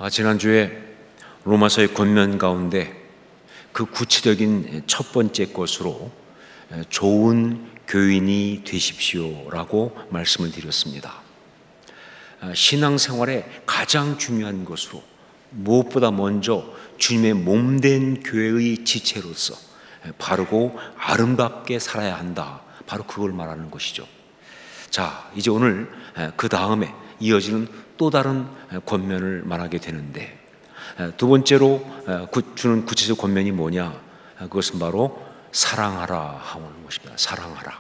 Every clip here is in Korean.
지난주에 로마서의 권면 가운데 그 구체적인 첫 번째 것으로 좋은 교인이 되십시오라고 말씀을 드렸습니다. 신앙생활의 가장 중요한 것으로 무엇보다 먼저 주님의 몸된 교회의 지체로서 바르고 아름답게 살아야 한다. 바로 그걸 말하는 것이죠. 자, 이제 오늘 그 다음에 이어지는 또 다른 권면을 말하게 되는데, 두 번째로 주는 구체적 권면이 뭐냐? 그것은 바로 사랑하라 하는 것입니다. 사랑하라.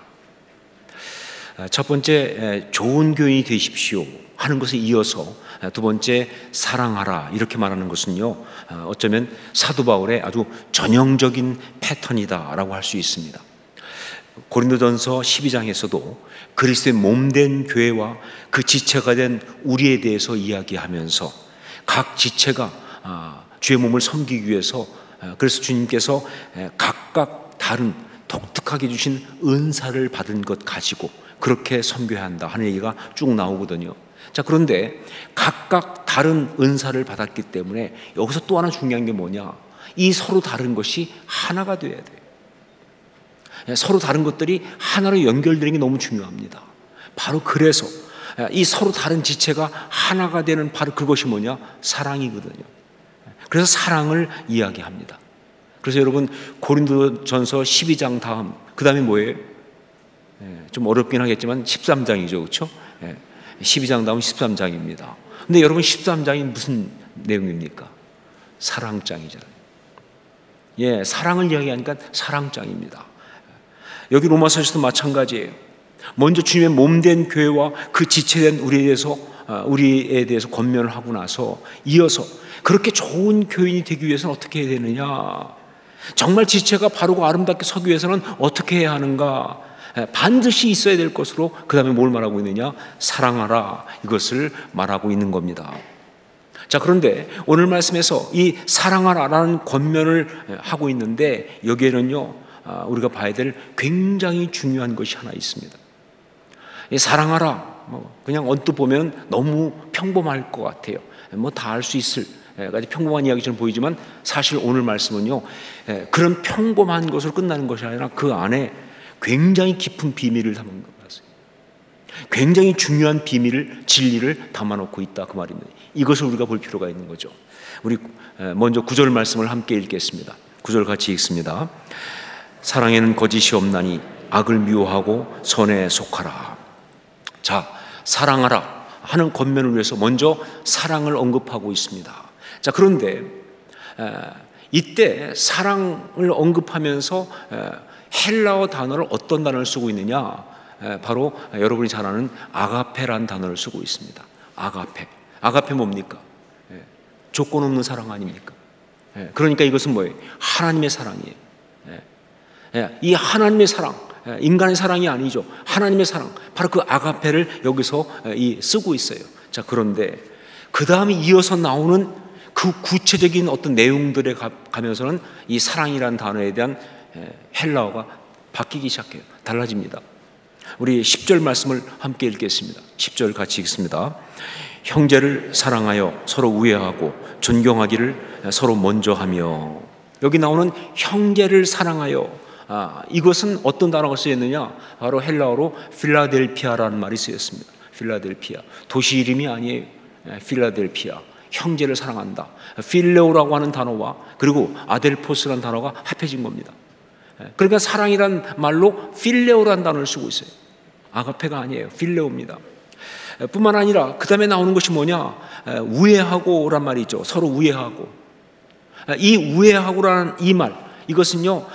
첫 번째 좋은 교인이 되십시오 하는 것에 이어서 두 번째 사랑하라 이렇게 말하는 것은요, 어쩌면 사도 바울의 아주 전형적인 패턴이다라고 할 수 있습니다. 고린도전서 12장에서도 그리스도의 몸된 교회와 그 지체가 된 우리에 대해서 이야기하면서 각 지체가 주의 몸을 섬기기 위해서, 그래서 주님께서 각각 다른 독특하게 주신 은사를 받은 것 가지고 그렇게 섬겨야 한다 하는 얘기가 쭉 나오거든요. 자, 그런데 각각 다른 은사를 받았기 때문에 여기서 또 하나 중요한 게 뭐냐? 이 서로 다른 것이 하나가 돼야 돼요. 서로 다른 것들이 하나로 연결되는 게 너무 중요합니다. 바로 그래서 이 서로 다른 지체가 하나가 되는 바로 그것이 뭐냐? 사랑이거든요. 그래서 사랑을 이야기합니다. 그래서 여러분 고린도전서 12장 다음 그 다음에 뭐예요? 좀 어렵긴 하겠지만 13장이죠, 그렇죠? 12장 다음 13장입니다. 근데 여러분 13장이 무슨 내용입니까? 사랑장이잖아요. 사랑을 이야기하니까 사랑장입니다. 여기 로마서에서도 마찬가지예요. 먼저 주님의 몸된 교회와 그 지체된 우리에 대해서 권면을 하고 나서 이어서 그렇게 좋은 교인이 되기 위해서는 어떻게 해야 되느냐? 정말 지체가 바르고 아름답게 서기 위해서는 어떻게 해야 하는가? 반드시 있어야 될 것으로 그 다음에 뭘 말하고 있느냐? 사랑하라, 이것을 말하고 있는 겁니다. 자, 그런데 오늘 말씀에서 이 사랑하라라는 권면을 하고 있는데 여기에는요, 우리가 봐야 될 굉장히 중요한 것이 하나 있습니다. 이 사랑하라, 그냥 언뜻 보면 너무 평범할 것 같아요. 다 알 수 있을 아주 평범한 이야기처럼 보이지만 사실 오늘 말씀은요, 그런 평범한 것으로 끝나는 것이 아니라 그 안에 굉장히 깊은 비밀을 담은 것 같아요. 굉장히 중요한 비밀을, 진리를 담아놓고 있다, 그 말입니다. 이것을 우리가 볼 필요가 있는 거죠. 우리 먼저 9절 말씀을 함께 읽겠습니다. 9절 같이 읽습니다. 사랑에는 거짓이 없나니 악을 미워하고 선에 속하라. 자, 사랑하라 하는 권면을 위해서 먼저 사랑을 언급하고 있습니다. 자, 그런데 이때 사랑을 언급하면서 헬라어 단어를 어떤 단어를 쓰고 있느냐? 바로 여러분이 잘 아는 아가페라는 단어를 쓰고 있습니다. 아가페 뭡니까? 조건 없는 사랑 아닙니까? 그러니까 이것은 뭐예요? 하나님의 사랑이에요. 이 하나님의 사랑, 인간의 사랑이 아니죠. 하나님의 사랑, 바로 그 아가페를 여기서 쓰고 있어요. 자, 그런데 그 다음에 이어서 나오는 그 구체적인 어떤 내용들에 가면서는 이 사랑이라는 단어에 대한 헬라어가 바뀌기 시작해요. 달라집니다. 우리 10절 말씀을 함께 읽겠습니다. 10절 같이 읽습니다. 형제를 사랑하여 서로 우애하고 존경하기를 서로 먼저 하며. 여기 나오는 형제를 사랑하여, 이것은 어떤 단어가 쓰였느냐? 바로 헬라어로 필라델피아라는 말이 쓰였습니다. 필라델피아, 도시 이름이 아니에요. 필라델피아, 형제를 사랑한다. 필레오라고 하는 단어와 그리고 아델포스라는 단어가 합해진 겁니다. 그러니까 사랑이란 말로 필레오라는 단어를 쓰고 있어요. 아가페가 아니에요. 필레오입니다. 뿐만 아니라 그 다음에 나오는 것이 뭐냐? 우애하고란 말이 있죠. 서로 우애하고. 이 우애하고라는 이 말, 이것은요,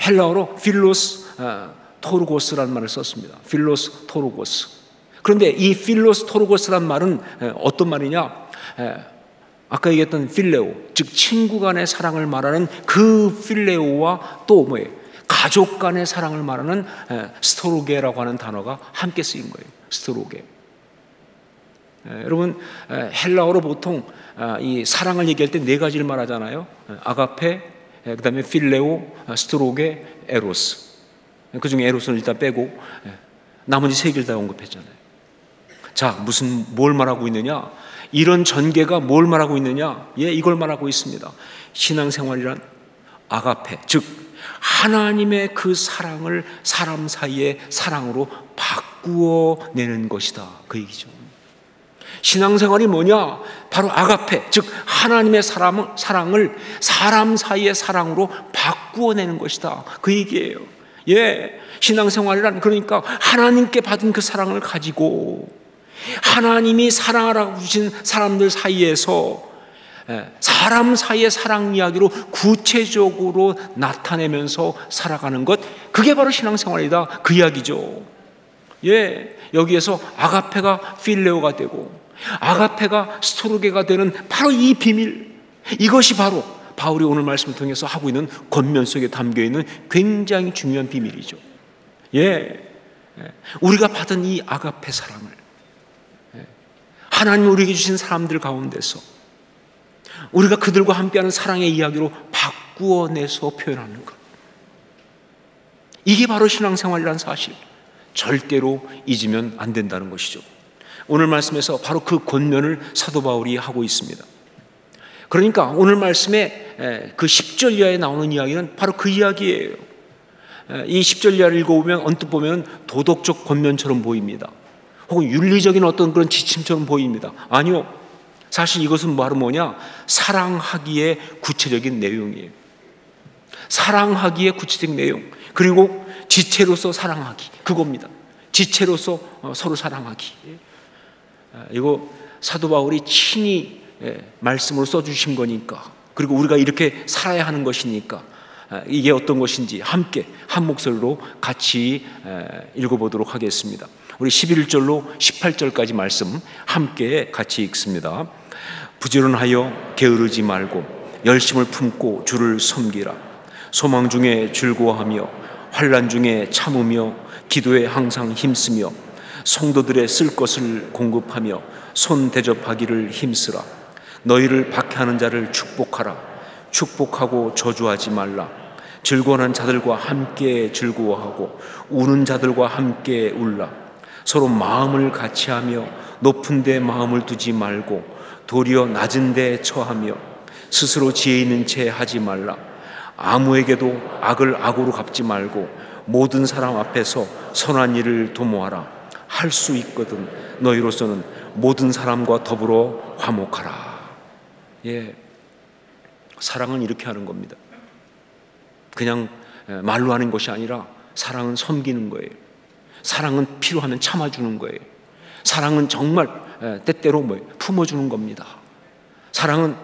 헬라어로 필로스 토르고스라는 말을 썼습니다. 필로스 토르고스. 그런데 이 필로스 토르고스라는 말은 어떤 말이냐? 아까 얘기했던 필레오, 즉 친구 간의 사랑을 말하는 그 필레오와 또 뭐예요? 가족 간의 사랑을 말하는 스토로게라고 하는 단어가 함께 쓰인 거예요. 스토로게. 여러분, 헬라어로 보통 이 사랑을 얘기할 때 네 가지를 말하잖아요. 아가페, 그 다음에 필레오, 스토로게, 에로스. 그 중에 에로스는 일단 빼고 나머지 세 개를 다 언급했잖아요. 자, 뭘 말하고 있느냐? 이런 전개가 뭘 말하고 있느냐? 예, 이걸 말하고 있습니다. 신앙생활이란 아가페, 즉 하나님의 그 사랑을 사람 사이의 사랑으로 바꾸어 내는 것이다, 그 얘기죠. 신앙생활이 뭐냐? 바로 아가페, 즉 하나님의 사랑을 사람 사이의 사랑으로 바꾸어 내는 것이다, 그 얘기예요. 예, 신앙생활이란 그러니까 하나님께 받은 그 사랑을 가지고 하나님이 사랑하라고 주신 사람들 사이에서 사람 사이의 사랑 이야기로 구체적으로 나타내면서 살아가는 것, 그게 바로 신앙생활이다, 그 이야기죠. 예, 여기에서 아가페가 필레오가 되고 아가페가 스토르게가 되는 바로 이 비밀, 이것이 바로 바울이 오늘 말씀을 통해서 하고 있는 권면 속에 담겨있는 굉장히 중요한 비밀이죠. 예, 우리가 받은 이 아가페 사랑을 하나님 우리에게 주신 사람들 가운데서 우리가 그들과 함께하는 사랑의 이야기로 바꾸어내서 표현하는 것, 이게 바로 신앙생활이라는 사실, 절대로 잊으면 안 된다는 것이죠. 오늘 말씀에서 바로 그 권면을 사도 바울이 하고 있습니다. 그러니까 오늘 말씀에 그 10절 이하에 나오는 이야기는 바로 그 이야기예요. 이 10절 이하를 읽어보면 언뜻 보면 도덕적 권면처럼 보입니다. 혹은 윤리적인 어떤 그런 지침처럼 보입니다. 아니요, 사실 이것은 바로 뭐냐? 사랑하기의 구체적인 내용이에요. 사랑하기의 구체적인 내용, 그리고 지체로서 사랑하기, 그겁니다. 지체로서 서로 사랑하기. 이거 사도 바울이 친히 말씀으로 써주신 거니까, 그리고 우리가 이렇게 살아야 하는 것이니까 이게 어떤 것인지 함께 한 목소리로 같이 읽어보도록 하겠습니다. 우리 11절로 18절까지 말씀 함께 같이 읽습니다. 부지런하여 게으르지 말고 열심을 품고 주를 섬기라. 소망 중에 즐거워하며 환난 중에 참으며 기도에 항상 힘쓰며 성도들의 쓸 것을 공급하며 손 대접하기를 힘쓰라. 너희를 박해하는 자를 축복하라. 축복하고 저주하지 말라. 즐거워하는 자들과 함께 즐거워하고 우는 자들과 함께 울라. 서로 마음을 같이하며 높은 데 마음을 두지 말고 도리어 낮은 데 처하며 스스로 지혜 있는 채 하지 말라. 아무에게도 악을 악으로 갚지 말고 모든 사람 앞에서 선한 일을 도모하라. 할 수 있거든 너희로서는 모든 사람과 더불어 화목하라. 예, 사랑은 이렇게 하는 겁니다. 그냥 말로 하는 것이 아니라 사랑은 섬기는 거예요. 사랑은 필요하면 참아주는 거예요. 사랑은 정말 때때로 품어주는 겁니다. 사랑은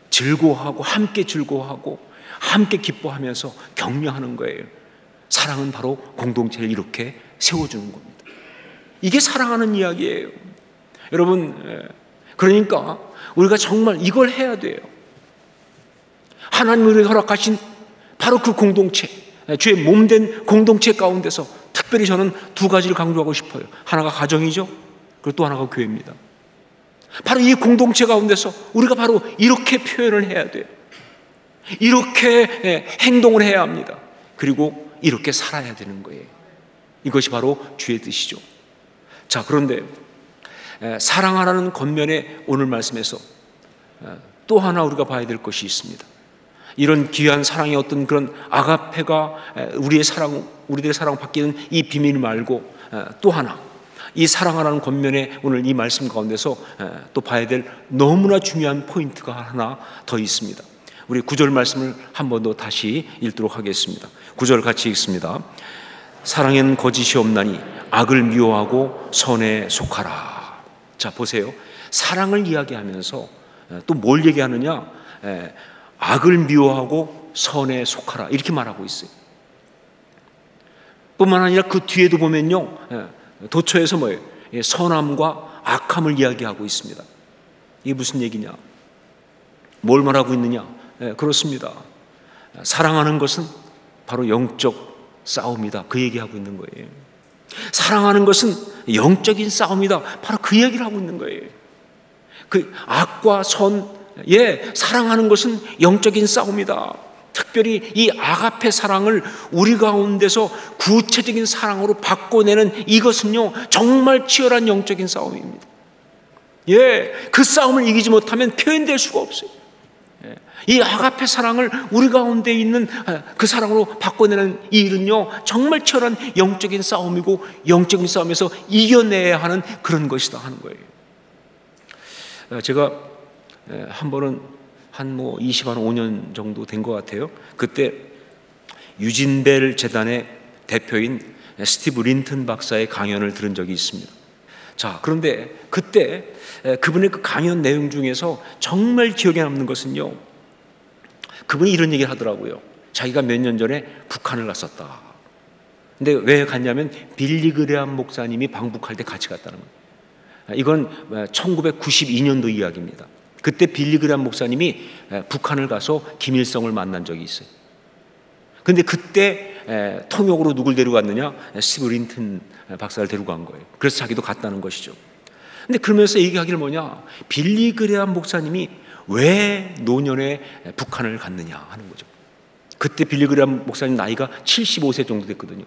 즐거워하고 함께 즐거워하고 함께 기뻐하면서 격려하는 거예요. 사랑은 바로 공동체를 이렇게 세워주는 겁니다. 이게 사랑하는 이야기예요. 여러분, 그러니까 우리가 정말 이걸 해야 돼요. 하나님이 우리에게 허락하신 바로 그 공동체, 주의 몸된 공동체 가운데서 특별히 저는 두 가지를 강조하고 싶어요. 하나가 가정이죠. 그리고 또 하나가 교회입니다. 바로 이 공동체 가운데서 우리가 바로 이렇게 표현을 해야 돼요. 이렇게 행동을 해야 합니다. 그리고 이렇게 살아야 되는 거예요. 이것이 바로 주의 뜻이죠. 자, 그런데 사랑하라는 권면의 오늘 말씀에서 또 하나 우리가 봐야 될 것이 있습니다. 이런 귀한 사랑의 어떤 그런 아가페가 우리들의 사랑 바뀌는 이 비밀 말고 또 하나, 이 사랑하라는 권면의 오늘 이 말씀 가운데서 또 봐야 될 너무나 중요한 포인트가 하나 더 있습니다. 우리 9절 말씀을 한 번 더 다시 읽도록 하겠습니다. 9절 같이 읽습니다. 사랑에는 거짓이 없나니 악을 미워하고 선에 속하라. 자, 보세요. 사랑을 이야기하면서 또 뭘 얘기하느냐? 악을 미워하고 선에 속하라, 이렇게 말하고 있어요. 뿐만 아니라 그 뒤에도 보면요, 도처에서 뭐예요? 선함과 악함을 이야기하고 있습니다. 이게 무슨 얘기냐? 뭘 말하고 있느냐? 그렇습니다. 사랑하는 것은 바로 영적 싸움이다, 그 얘기하고 있는 거예요. 사랑하는 것은 영적인 싸움이다, 바로 그 얘기를 하고 있는 거예요. 그 악과 선, 사랑하는 것은 영적인 싸움이다. 특별히 이 아가페 사랑을 우리 가운데서 구체적인 사랑으로 바꿔내는 이것은요, 정말 치열한 영적인 싸움입니다. 예, 그 싸움을 이기지 못하면 표현될 수가 없어요. 이 아가페 사랑을 우리 가운데 있는 그 사랑으로 바꿔내는 이 일은요, 정말 치열한 영적인 싸움이고, 영적인 싸움에서 이겨내야 하는 그런 것이다 하는 거예요. 제가 한 번은 한 25년 정도 된 것 같아요. 그때 유진벨 재단의 대표인 스티브 린튼 박사의 강연을 들은 적이 있습니다. 자, 그런데 그때 그분의 그 강연 내용 중에서 정말 기억에 남는 것은요, 그분이 이런 얘기를 하더라고요. 자기가 몇 년 전에 북한을 갔었다. 근데 왜 갔냐면 빌리 그레함 목사님이 방북할 때 같이 갔다는 거예요. 이건 1992년도 이야기입니다. 그때 빌리 그레함 목사님이 북한을 가서 김일성을 만난 적이 있어요. 근데 그때 통역으로 누굴 데려갔느냐? 스티브 린튼 박사를 데려간 거예요. 그래서 자기도 갔다는 것이죠. 근데 그러면서 얘기하기를 뭐냐? 빌리 그레함 목사님이 왜 노년에 북한을 갔느냐 하는 거죠. 그때 빌리 그레함 목사님 나이가 75세 정도 됐거든요.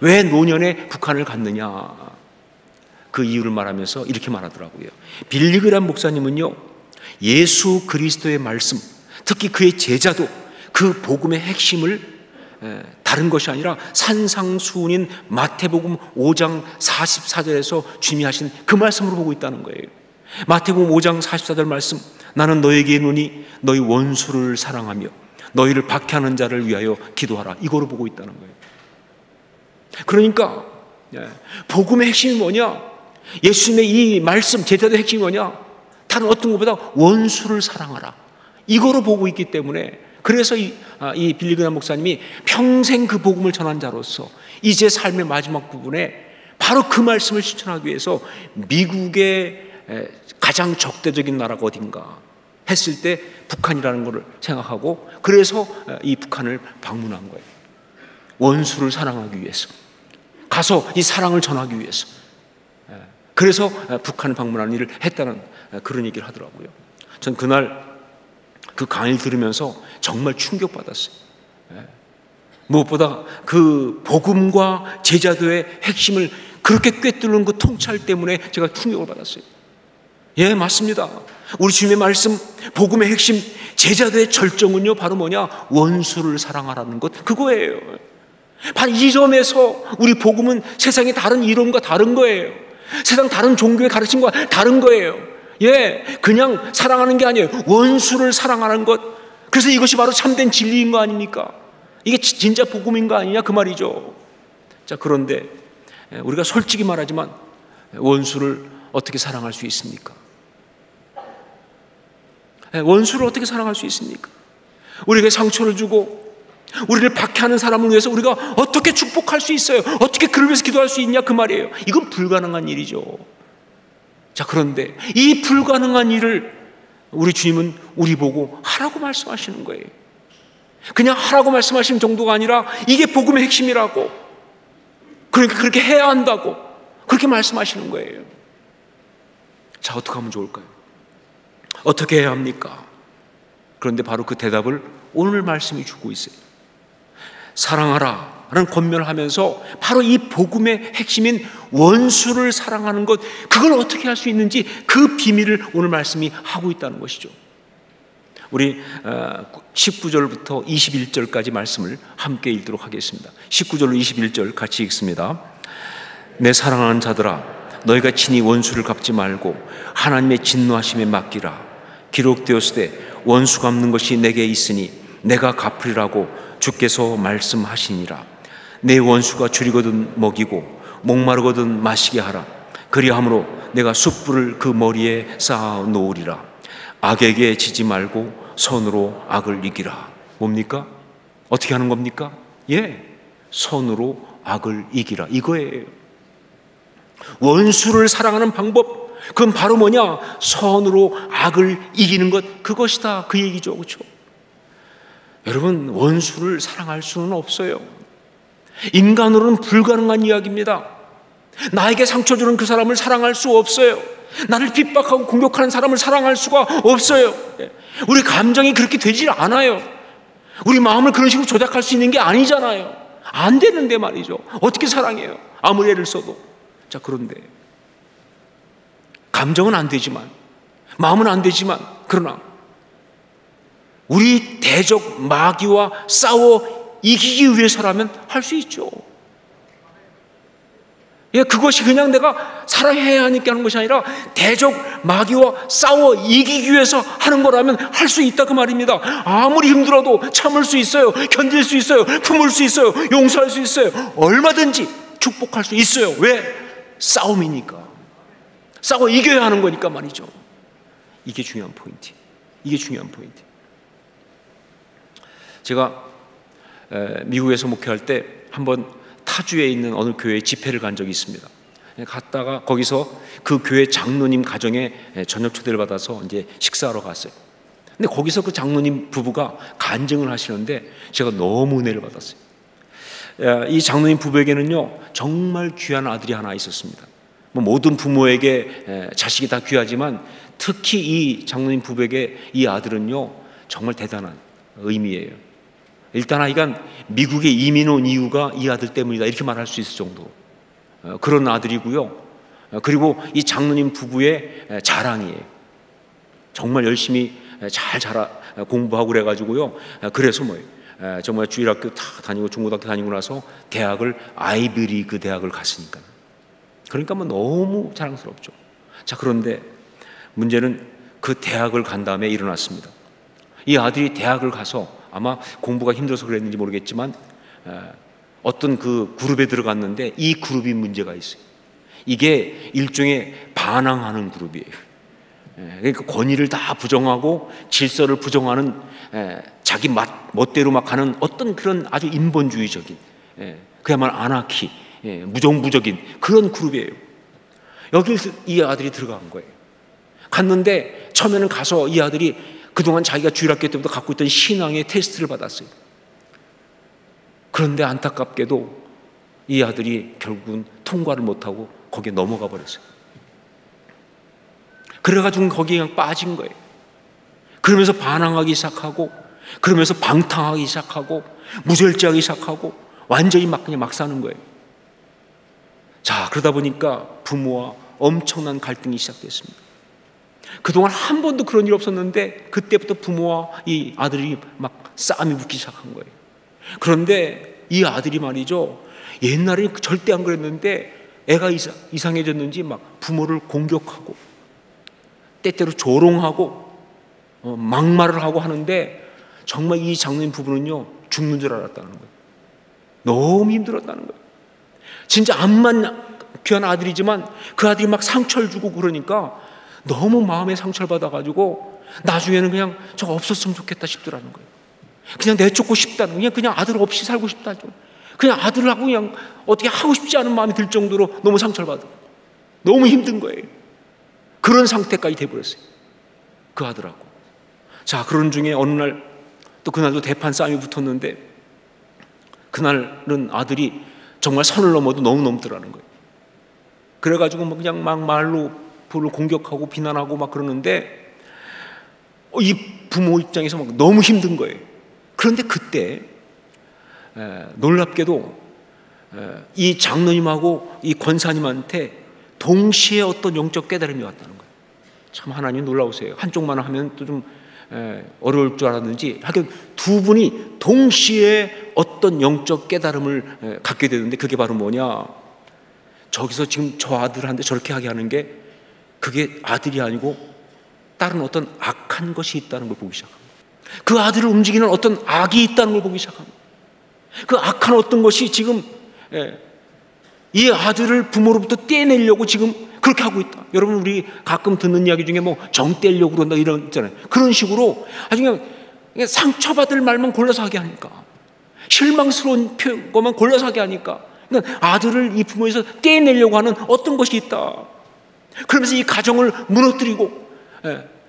왜 노년에 북한을 갔느냐? 그 이유를 말하면서 이렇게 말하더라고요. 빌리 그레함 목사님은요, 예수 그리스도의 말씀, 특히 그의 제자도 그 복음의 핵심을 다른 것이 아니라 산상수훈인 마태복음 5장 44절에서 주님이 하신 그 말씀으로 보고 있다는 거예요. 마태복음 5장 44절 말씀, 나는 너에게 이르노니 너희 원수를 사랑하며 너희를 박해하는 자를 위하여 기도하라, 이거로 보고 있다는 거예요. 그러니까 복음의 핵심이 뭐냐? 예수님의 이 말씀, 제자도의 핵심이 뭐냐? 다른 어떤 것보다 원수를 사랑하라, 이거로 보고 있기 때문에, 그래서 이 빌리 그레함 목사님이 평생 그 복음을 전한 자로서 이제 삶의 마지막 부분에 바로 그 말씀을 실천하기 위해서 미국의 가장 적대적인 나라가 어딘가 했을 때 북한이라는 것을 생각하고, 그래서 이 북한을 방문한 거예요. 원수를 사랑하기 위해서, 가서 이 사랑을 전하기 위해서. 그래서 북한을 방문하는 일을 했다는 그런 얘기를 하더라고요. 전 그날 그 강의를 들으면서 정말 충격받았어요. 무엇보다 그 복음과 제자도의 핵심을 그렇게 꿰뚫는 그 통찰 때문에 제가 충격을 받았어요. 예, 맞습니다. 우리 주님의 말씀, 복음의 핵심, 제자도의 절정은요, 바로 뭐냐? 원수를 사랑하라는 것, 그거예요. 바로 이 점에서 우리 복음은 세상의 다른 이론과 다른 거예요. 세상 다른 종교의 가르침과 다른 거예요. 예, 그냥 사랑하는 게 아니에요. 원수를 사랑하는 것. 그래서 이것이 바로 참된 진리인 거 아닙니까? 이게 진짜 복음인 거 아니냐, 그 말이죠. 자, 그런데 우리가 솔직히 말하지만 원수를 어떻게 사랑할 수 있습니까? 원수를 어떻게 사랑할 수 있습니까? 우리에게 상처를 주고 우리를 박해하는 사람을 위해서 우리가 어떻게 축복할 수 있어요? 어떻게 그를 위해서 기도할 수 있냐, 그 말이에요. 이건 불가능한 일이죠. 자, 그런데 이 불가능한 일을 우리 주님은 우리 보고 하라고 말씀하시는 거예요. 그냥 하라고 말씀하시는 정도가 아니라 이게 복음의 핵심이라고, 그러니까 그렇게 해야 한다고 그렇게 말씀하시는 거예요. 자, 어떻게 하면 좋을까요? 어떻게 해야 합니까? 그런데 바로 그 대답을 오늘 말씀이 주고 있어요. 사랑하라 라는 권면을 하면서 바로 이 복음의 핵심인 원수를 사랑하는 것, 그걸 어떻게 할 수 있는지 그 비밀을 오늘 말씀이 하고 있다는 것이죠. 우리 19절부터 21절까지 말씀을 함께 읽도록 하겠습니다. 19절로 21절 같이 읽습니다. 내 사랑하는 자들아, 너희가 친히 원수를 갚지 말고 하나님의 진노하심에 맡기라. 기록되었으되 원수 갚는 것이 내게 있으니 내가 갚으리라고 주께서 말씀하시니라. 내 원수가 줄이거든 먹이고 목마르거든 마시게 하라. 그리함으로 내가 숯불을 그 머리에 쌓아 놓으리라. 악에게 지지 말고 선으로 악을 이기라. 뭡니까? 어떻게 하는 겁니까? 예, 선으로 악을 이기라, 이거예요. 원수를 사랑하는 방법, 그건 바로 뭐냐? 선으로 악을 이기는 것, 그것이다, 그 얘기죠. 그렇죠? 여러분, 원수를 사랑할 수는 없어요. 인간으로는 불가능한 이야기입니다. 나에게 상처 주는 그 사람을 사랑할 수 없어요. 나를 핍박하고 공격하는 사람을 사랑할 수가 없어요. 우리 감정이 그렇게 되질 않아요. 우리 마음을 그런 식으로 조작할 수 있는 게 아니잖아요. 안 되는데 말이죠. 어떻게 사랑해요? 아무리 애를 써도. 자, 그런데 감정은 안 되지만, 마음은 안 되지만, 그러나 우리 대적 마귀와 싸워 이기기 위해서라면 할 수 있죠. 예, 그것이 그냥 내가 사랑해야 하니까 하는 것이 아니라 대적 마귀와 싸워 이기기 위해서 하는 거라면 할 수 있다 그 말입니다. 아무리 힘들어도 참을 수 있어요. 견딜 수 있어요. 품을 수 있어요. 용서할 수 있어요. 얼마든지 축복할 수 있어요. 왜? 싸움이니까. 싸워 이겨야 하는 거니까 말이죠. 이게 중요한 포인트. 이게 중요한 포인트. 제가 미국에서 목회할 때 한번 타주에 있는 어느 교회에 집회를 간 적이 있습니다. 갔다가 거기서 그 교회 장로님 가정에 저녁 초대를 받아서 이제 식사하러 갔어요. 근데 거기서 그 장로님 부부가 간증을 하시는데 제가 너무 은혜를 받았어요. 이 장로님 부부에게는요 정말 귀한 아들이 하나 있었습니다. 뭐 모든 부모에게 자식이 다 귀하지만 특히 이 장로님 부부에게 이 아들은요 정말 대단한 의미예요. 일단 아이가 미국에 이민 온 이유가 이 아들 때문이다 이렇게 말할 수 있을 정도 그런 아들이고요. 그리고 이 장로님 부부의 자랑이에요. 정말 열심히 잘 공부하고 그래가지고요. 그래서 뭐예요? 정말 주일학교 다 다니고 중고등학교 다니고 나서 대학을 아이비리그 대학을 갔으니까. 그러니까 뭐 너무 자랑스럽죠. 자, 그런데 문제는 그 대학을 간 다음에 일어났습니다. 이 아들이 대학을 가서 아마 공부가 힘들어서 그랬는지 모르겠지만 어떤 그 그룹에 들어갔는데 이 그룹이 문제가 있어요. 이게 일종의 반항하는 그룹이에요. 그러니까 권위를 다 부정하고 질서를 부정하는 자기 멋대로 막 하는 어떤 그런 아주 인본주의적인 그야말로 아나키 무정부적인 그런 그룹이에요. 여기 이 아들이 들어간 거예요. 갔는데 처음에는 가서 이 아들이 그동안 자기가 주일학교 때부터 갖고 있던 신앙의 테스트를 받았어요. 그런데 안타깝게도 이 아들이 결국은 통과를 못하고 거기에 넘어가 버렸어요. 그래가지고 거기에 그냥 빠진 거예요. 그러면서 반항하기 시작하고 그러면서 방탕하기 시작하고 무절제하기 시작하고 완전히 그냥 막 사는 거예요. 자, 그러다 보니까 부모와 엄청난 갈등이 시작됐습니다. 그동안 한 번도 그런 일 없었는데 그때부터 부모와 이 아들이 막 싸움이 붙기 시작한 거예요. 그런데 이 아들이 말이죠, 옛날에 절대 안 그랬는데 애가 이상해졌는지 막 부모를 공격하고 때때로 조롱하고 막말을 하고 하는데 정말 이 장로님 부부는요 죽는 줄 알았다는 거예요. 너무 힘들었다는 거예요. 진짜 암만 귀한 아들이지만 그 아들이 막 상처를 주고 그러니까 너무 마음에 상처를 받아가지고 나중에는 그냥 저거 없었으면 좋겠다 싶더라는 거예요. 그냥 내쫓고 싶다는, 그냥 아들 없이 살고 싶다, 그냥 아들하고 그냥 어떻게 하고 싶지 않은 마음이 들 정도로 너무 상처를 받아, 너무 힘든 거예요. 그런 상태까지 돼버렸어요, 그 아들하고. 자, 그런 중에 어느 날 또 그날도 대판 싸움이 붙었는데 그날은 아들이 정말 선을 넘어도 너무 넘더라는 거예요. 그래가지고 그냥 막 말로 부를 공격하고 비난하고 막 그러는데 이 부모 입장에서 막 너무 힘든 거예요. 그런데 그때 놀랍게도 이 장로님하고 이 권사님한테 동시에 어떤 영적 깨달음이 왔다는 거예요. 참 하나님 놀라우세요. 한쪽만 하면 또 좀 어려울 줄 알았는지 하여튼 두 분이 동시에 어떤 영적 깨달음을 갖게 되는데 그게 바로 뭐냐, 저기서 지금 저 아들한테 저렇게 하게 하는 게 그게 아들이 아니고 다른 어떤 악한 것이 있다는 걸 보기 시작합니다. 그 아들을 움직이는 어떤 악이 있다는 걸 보기 시작합니다. 그 악한 어떤 것이 지금 이 아들을 부모로부터 떼내려고 지금 그렇게 하고 있다. 여러분, 우리 가끔 듣는 이야기 중에 뭐 정 떼려고 그런다 이런 있잖아요. 그런 식으로 아주 그냥 상처받을 말만 골라서 하게 하니까, 실망스러운 것만 골라서 하게 하니까 그러니까 아들을 이 부모에서 떼내려고 하는 어떤 것이 있다. 그러면서 이 가정을 무너뜨리고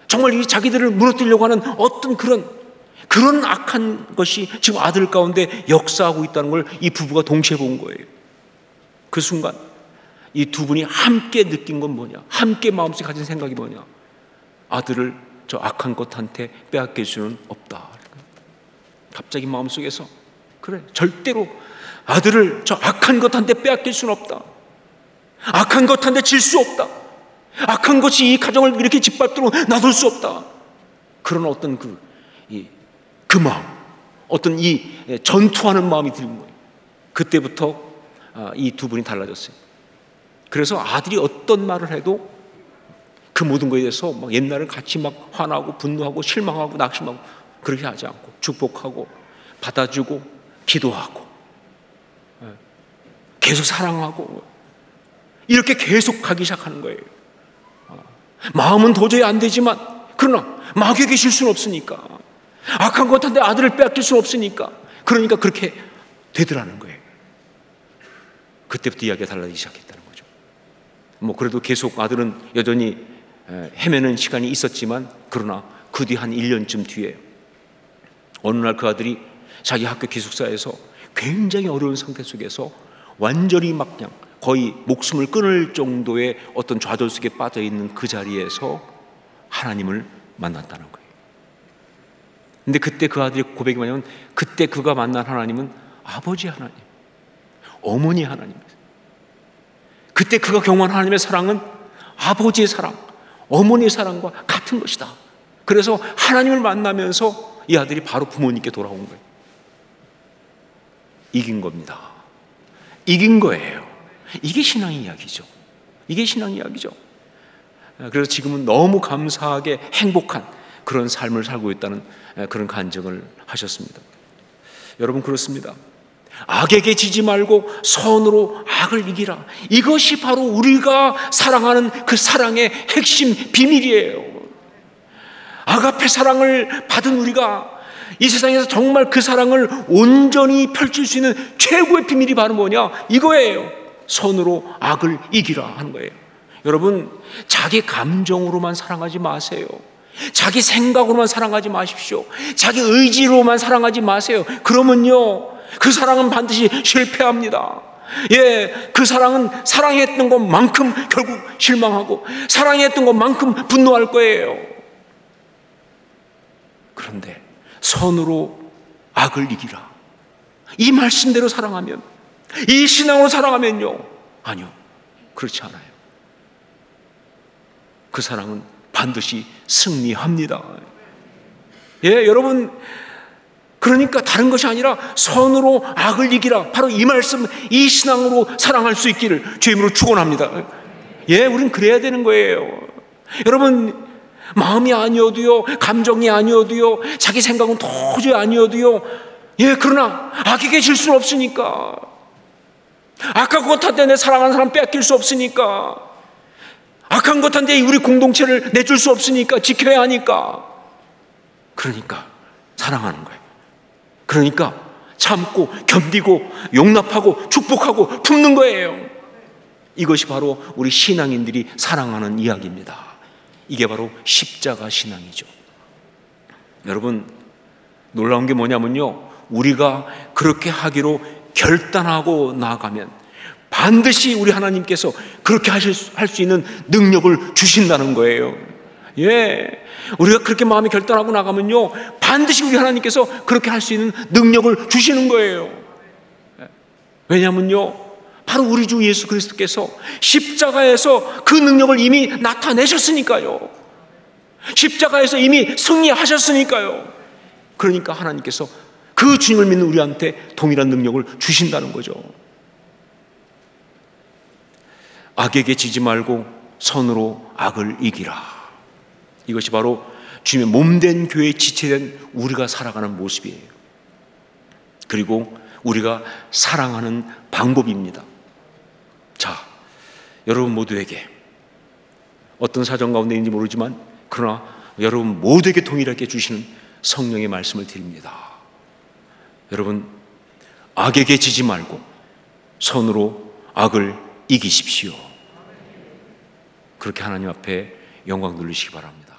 정말 이 자기들을 무너뜨리려고 하는 어떤 그런 악한 것이 지금 아들 가운데 역사하고 있다는 걸 이 부부가 동시에 본 거예요. 그 순간 이 두 분이 함께 느낀 건 뭐냐, 함께 마음속에 가진 생각이 뭐냐, 아들을 저 악한 것한테 빼앗길 수는 없다. 갑자기 마음속에서 그래, 절대로 아들을 저 악한 것한테 빼앗길 수는 없다. 악한 것한테 질 수 없다. 악한 것이 이 가정을 이렇게 짓밟도록 놔둘 수 없다. 그런 어떤 그 마음, 어떤 이 전투하는 마음이 드는 거예요. 그때부터 이 두 분이 달라졌어요. 그래서 아들이 어떤 말을 해도 그 모든 것에 대해서 막 옛날에 같이 막 화나고 분노하고 실망하고 낙심하고 그렇게 하지 않고 축복하고 받아주고 기도하고 계속 사랑하고 이렇게 계속 가기 시작하는 거예요. 마음은 도저히 안 되지만 그러나 마귀에 계실 수는 없으니까, 악한 것한테 아들을 빼앗길 수는 없으니까, 그러니까 그렇게 되더라는 거예요. 그때부터 이야기가 달라지기 시작했다는 거죠. 뭐 그래도 계속 아들은 여전히 헤매는 시간이 있었지만, 그러나 그 뒤 한 1년쯤 뒤에 어느 날 그 아들이 자기 학교 기숙사에서 굉장히 어려운 상태 속에서 완전히 막 그냥 거의 목숨을 끊을 정도의 어떤 좌절 속에 빠져 있는 그 자리에서 하나님을 만났다는 거예요. 근데 그때 그 아들이 고백이 뭐냐면, 그때 그가 만난 하나님은 아버지 하나님, 어머니 하나님이었어요. 그때 그가 경험한 하나님의 사랑은 아버지의 사랑, 어머니의 사랑과 같은 것이다. 그래서 하나님을 만나면서 이 아들이 바로 부모님께 돌아온 거예요. 이긴 겁니다. 이긴 거예요. 이게 신앙 이야기죠. 이게 신앙 이야기죠. 그래서 지금은 너무 감사하게 행복한 그런 삶을 살고 있다는 그런 간증을 하셨습니다. 여러분, 그렇습니다. 악에게 지지 말고 선으로 악을 이기라. 이것이 바로 우리가 사랑하는 그 사랑의 핵심 비밀이에요. 아가페 사랑을 받은 우리가 이 세상에서 정말 그 사랑을 온전히 펼칠 수 있는 최고의 비밀이 바로 뭐냐? 이거예요. 선으로 악을 이기라 하는 거예요. 여러분, 자기 감정으로만 사랑하지 마세요. 자기 생각으로만 사랑하지 마십시오. 자기 의지로만 사랑하지 마세요. 그러면요, 그 사랑은 반드시 실패합니다. 예, 그 사랑은 사랑했던 것만큼 결국 실망하고 사랑했던 것만큼 분노할 거예요. 그런데 선으로 악을 이기라, 이 말씀대로 사랑하면, 이 신앙으로 사랑하면요, 아니요, 그렇지 않아요. 그 사랑은 반드시 승리합니다. 예, 여러분, 그러니까 다른 것이 아니라 선으로 악을 이기라, 바로 이 말씀, 이 신앙으로 사랑할 수 있기를 주의 이름으로 축원합니다. 예, 우린 그래야 되는 거예요. 여러분, 마음이 아니어도요, 감정이 아니어도요, 자기 생각은 도저히 아니어도요, 예, 그러나 악에게 질 수는 없으니까, 악한 것한테 내 사랑하는 사람 빼앗길 수 없으니까, 악한 것한테 우리 공동체를 내줄 수 없으니까 지켜야 하니까, 그러니까 사랑하는 거예요. 그러니까 참고 견디고 용납하고 축복하고 품는 거예요. 이것이 바로 우리 신앙인들이 사랑하는 이야기입니다. 이게 바로 십자가 신앙이죠. 여러분, 놀라운 게 뭐냐면요, 우리가 그렇게 하기로 결단하고 나아가면 반드시 우리 하나님께서 그렇게 할 수 있는 능력을 주신다는 거예요. 예, 우리가 그렇게 마음에 결단하고 나가면요, 반드시 우리 하나님께서 그렇게 할 수 있는 능력을 주시는 거예요. 왜냐하면요, 바로 우리 주 예수 그리스도께서 십자가에서 그 능력을 이미 나타내셨으니까요. 십자가에서 이미 승리하셨으니까요. 그러니까 하나님께서 그 주님을 믿는 우리한테 동일한 능력을 주신다는 거죠. 악에게 지지 말고 선으로 악을 이기라. 이것이 바로 주님의 몸된 교회의 지체된 우리가 살아가는 모습이에요. 그리고 우리가 사랑하는 방법입니다. 자, 여러분 모두에게 어떤 사정 가운데 있는지 모르지만, 그러나 여러분 모두에게 동일하게 주시는 성령의 말씀을 드립니다. 여러분, 악에게 지지 말고 선으로 악을 이기십시오. 그렇게 하나님 앞에 영광 돌리시기 바랍니다.